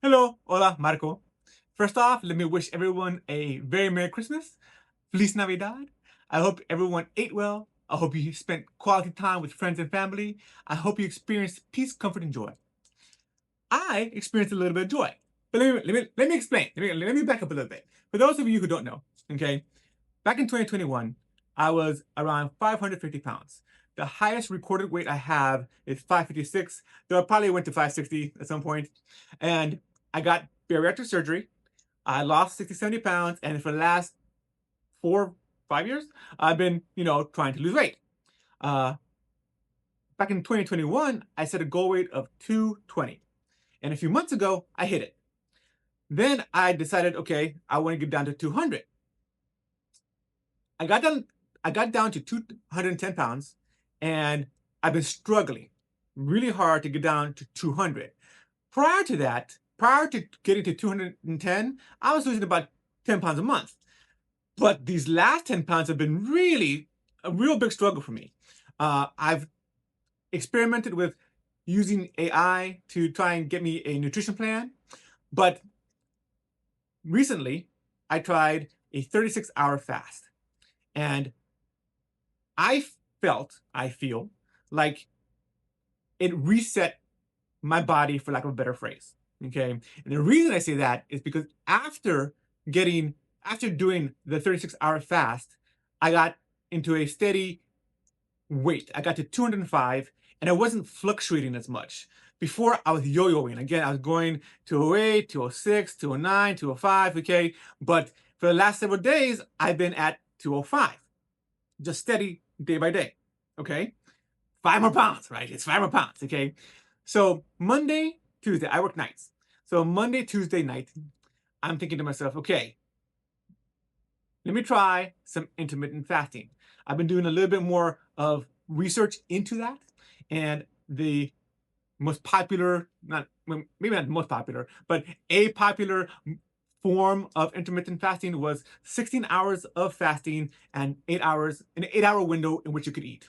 Hello, hola, Marco. First off, let me wish everyone a very Merry Christmas. Feliz Navidad. I hope everyone ate well. I hope you spent quality time with friends and family. I hope you experienced peace, comfort, and joy. I experienced a little bit of joy. But let me explain. Let me back up a little bit. For those of you who don't know, okay, back in 2021, I was around 550 pounds. The highest recorded weight I have is 556, though I probably went to 560 at some point. And I got bariatric surgery. I lost 60, 70 pounds. And for the last 4, 5 years, I've been, trying to lose weight. Uh, Back in 2021, I set a goal weight of 220. And a few months ago, I hit it. Then I decided, okay, I want to get down to 200. I got down I got down to 210 pounds, and I've been struggling really hard to get down to 200. Prior to that, prior to getting to 210, I was losing about 10 pounds a month. But these last 10 pounds have been really a real big struggle for me. I've experimented with using AI to try and get me a nutrition plan, but recently I tried a 36-hour fast. And I feel like it reset my body, for lack of a better phrase. Okay. And the reason I say that is because after doing the 36-hour fast, I got into a steady weight. I got to 205, and I wasn't fluctuating as much. Before, I was yo-yoing. Again, I was going 208, 206, 209, 205. Okay. But for the last several days, I've been at 205, just steady day by day. Okay. 5 more pounds, right? It's 5 more pounds. Okay. So Monday, Tuesday, I work nights. So Monday, Tuesday night, I'm thinking to myself, okay, let me try some intermittent fasting. I've been doing a little bit more of research into that. And the most popular, not well, maybe not the most popular, but a popular form of intermittent fasting was 16 hours of fasting and 8 hours, an 8 hour window in which you could eat.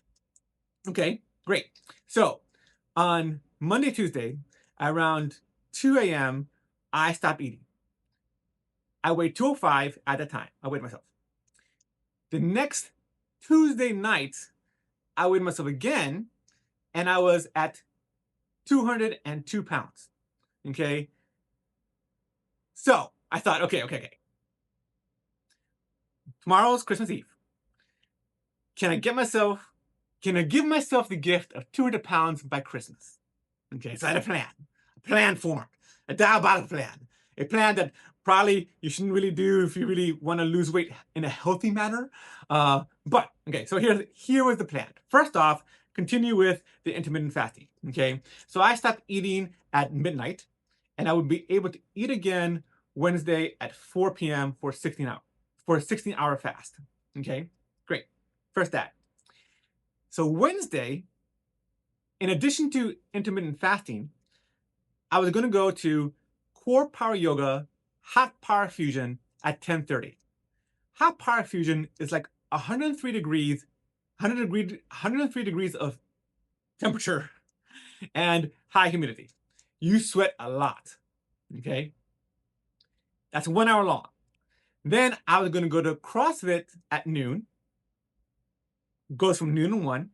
Okay, great. So on Monday, Tuesday, around 2 a.m., I stop eating. I weighed 205 at the time. I weighed myself. The next Tuesday night, I weighed myself again, and I was at 202 pounds. Okay. So I thought, okay. Tomorrow's Christmas Eve. Can I give myself the gift of 200 pounds by Christmas? Okay, so I had a plan formed, a diabolical plan, a plan that probably you shouldn't really do if you really want to lose weight in a healthy manner. But okay, so here was the plan. First off, continue with the intermittent fasting. Okay, so I stopped eating at midnight, and I would be able to eat again Wednesday at 4 p.m. for 16-hour fast. Okay, great. First that. So Wednesday, in addition to intermittent fasting, I was going to go to core power yoga, hot power fusion at 10:30. Hot power fusion is like 103 degrees, 103 degrees of temperature and high humidity. You sweat a lot. Okay. That's 1 hour long. Then I was going to go to CrossFit at noon, goes from noon to 1.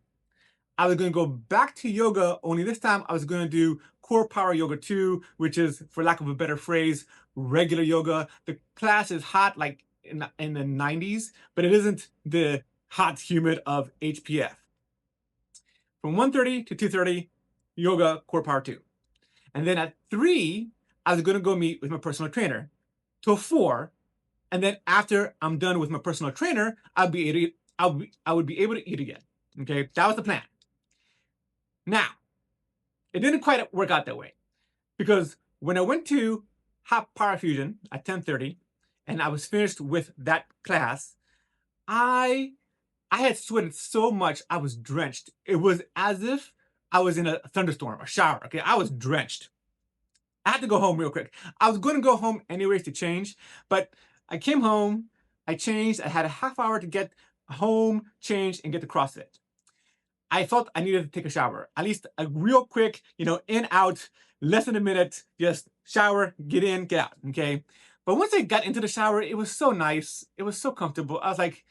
I was going to go back to yoga, only this time I was going to do core power yoga 2, which is, for lack of a better phrase, regular yoga. The class is hot, like in the 90s, but it isn't the hot, humid of HPF. From 1:30 to 2:30, yoga core power 2. And then at 3, I was going to go meet with my personal trainer till 4. And then after I'm done with my personal trainer, I would be able to eat again. Okay, that was the plan. Now, it didn't quite work out that way, because when I went to Hot Power Fusion at 10:30 and I was finished with that class, I I had sweated so much I was drenched. It was as if I was in a thunderstorm, a shower. Okay, I was drenched. I had to go home real quick. I was going to go home anyways to change, but I came home, I changed, I had a half hour to get home, change, and get to CrossFit. I felt I needed to take a shower, at least a real quick, in, out, less than a minute, just shower, get in, get out, okay? But once I got into the shower, it was so nice. It was so comfortable. I was like,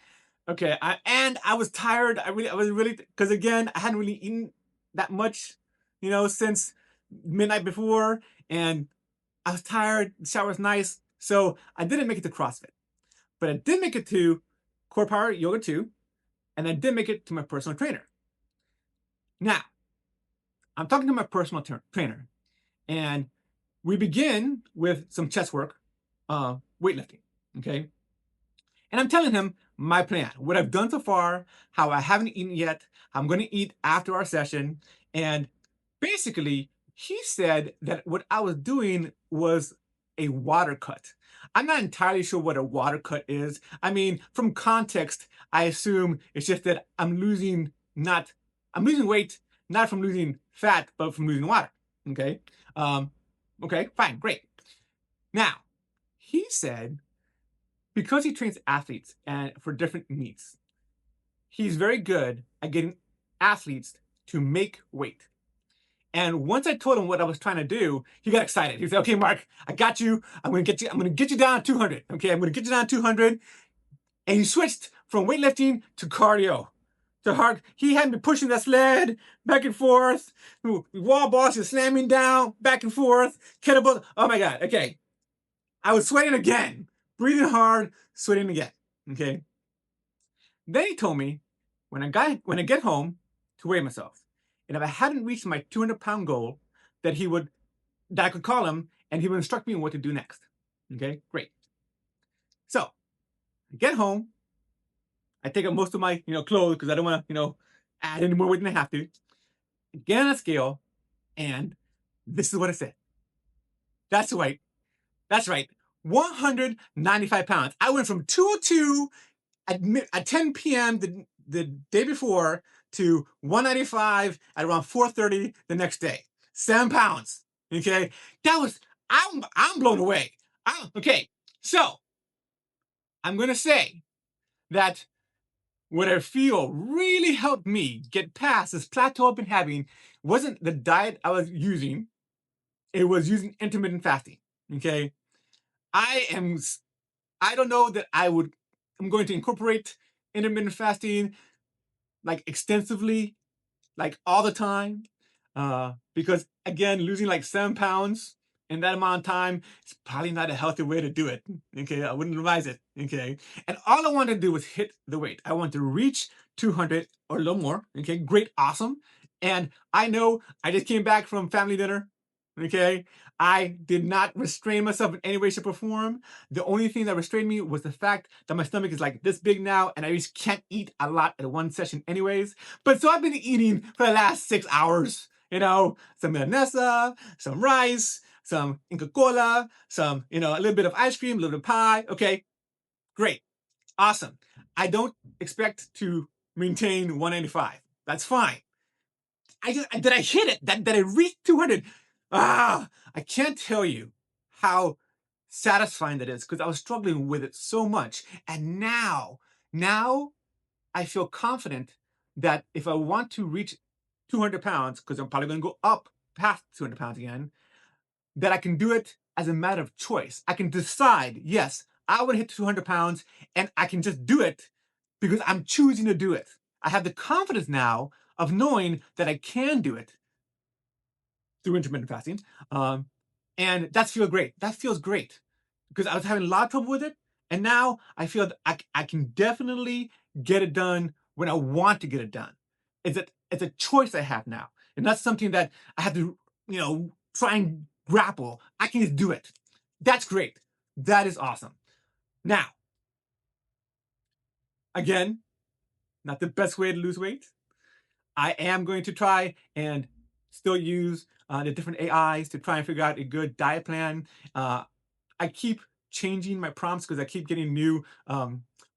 okay, and I was tired. I was really, because again, I hadn't really eaten that much, since midnight before, and I was tired. The shower was nice. So I didn't make it to CrossFit, but I did make it to Core Power Yoga 2, and I did make it to my personal trainer. Now, I'm talking to my personal trainer, and we begin with some chest work, weightlifting, okay? And I'm telling him my plan, what I've done so far, how I haven't eaten yet, how I'm going to eat after our session. And basically, he said that what I was doing was a water cut. I'm not entirely sure what a water cut is. I mean, from context, I assume it's just that I'm losing weight, not from losing fat, but from losing water. Okay. Okay, fine, great. Now, he said, because he trains athletes and for different meets, he's very good at getting athletes to make weight. And once I told him what I was trying to do, he got excited. He said, "Okay, Mark, I got you. I'm going to get you down to 200. Okay, I'm going to get you down to 200." And he switched from weightlifting to cardio. To hard. He had me pushing that sled back and forth. Wall balls just slamming down back and forth. Kettlebell. Oh my God. Okay. I was sweating again, breathing hard, sweating again. Okay. Then he told me when I get home to weigh myself, and if I hadn't reached my 200-pound goal, that I could call him and he would instruct me on what to do next. Okay, great. So I get home, I take out most of my clothes because I don't want to add any more weight than I have to. Get on a scale, and this is what it said. That's right. That's right. 195 pounds. I went from 202 at 10 p.m. the day before to 195 at around 4:30 the next day. 7 pounds. Okay, I'm blown away. Okay, so I'm gonna say that what I feel really helped me get past this plateau I've been having wasn't the diet I was using. It was using intermittent fasting. Okay, I am. I don't know that I'm going to incorporate intermittent fasting like extensively, like all the time, because again, losing like 7 pounds in that amount of time is probably not a healthy way to do it. Okay, I wouldn't advise it. Okay, and all I wanted to do was hit the weight. I want to reach 200 or a little more. Okay, great, awesome. And I know I just came back from family dinner. Okay, I did not restrain myself in any way, shape, or form. The only thing that restrained me was the fact that my stomach is like this big now, and I just can't eat a lot at one session, anyways. But so I've been eating for the last 6 hours. Some milanesa, some rice, some Inca Cola, some, a little bit of ice cream, a little bit of pie. Okay, great, awesome. I don't expect to maintain 195. That's fine. Did I hit it? That I reached 200? I can't tell you how satisfying that is because I was struggling with it so much. And now I feel confident that if I want to reach 200 pounds, because I'm probably going to go up past 200 pounds again, that I can do it as a matter of choice. I can decide, yes, I want to hit 200 pounds, and I can just do it because I'm choosing to do it. I have the confidence now of knowing that I can do it through intermittent fasting. And that feels great. That feels great because I was having a lot of trouble with it. And now I feel that I can definitely get it done when I want to get it done. It's a choice I have now. And that's something that I have to, try and grapple. I can just do it. That's great. That is awesome. Now, again, not the best way to lose weight. I am going to try and still use the different AIs to try and figure out a good diet plan. I keep changing my prompts because I keep getting new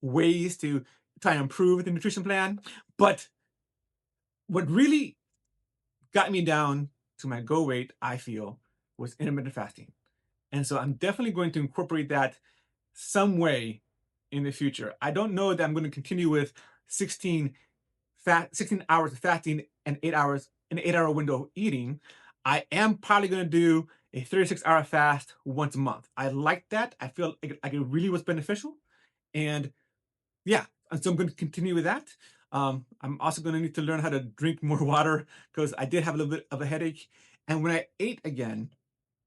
ways to try and improve the nutrition plan. But what really got me down to my goal weight, I feel, was intermittent fasting. And so I'm definitely going to incorporate that some way in the future. I don't know that I'm going to continue with 16 16 hours of fasting and 8 hours, an 8 hour window of eating, I am probably going to do a 36-hour fast once a month. I like that. I feel like it really was beneficial. And yeah, and so I'm going to continue with that. I'm also going to need to learn how to drink more water because I did have a little bit of a headache. And when I ate again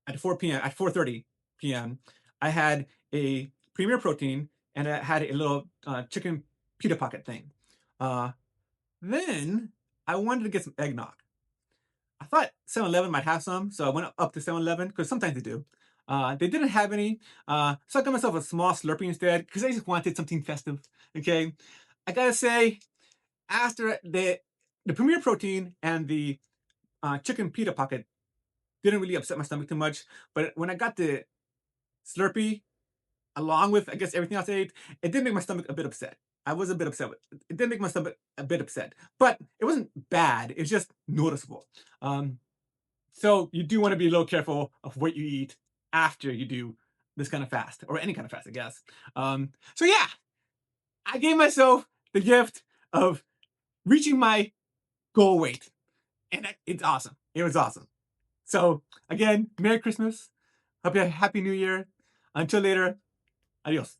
at 4 p.m., at 4:30 p.m., I had a Premier Protein and I had a little chicken pita pocket thing. Uh, then I wanted to get some eggnog. I thought 7-Eleven might have some, so I went up to 7-Eleven because sometimes they do. They didn't have any, so I got myself a small Slurpee instead because I just wanted something festive. Okay, I gotta say, after the Premier Protein and the chicken pita pocket didn't really upset my stomach too much, but when I got the Slurpee along with I guess everything else I ate, it did make my stomach a bit upset. I was a bit upset with it. It did make my stomach a bit upset, but it wasn't bad. It was just noticeable. Um, So you do want to be a little careful of what you eat after you do this kind of fast or any kind of fast, I guess. So yeah, I gave myself the gift of reaching my goal weight, and it's awesome. It was awesome. So again, Merry Christmas. Hope you have a Happy New Year. Until later, adios.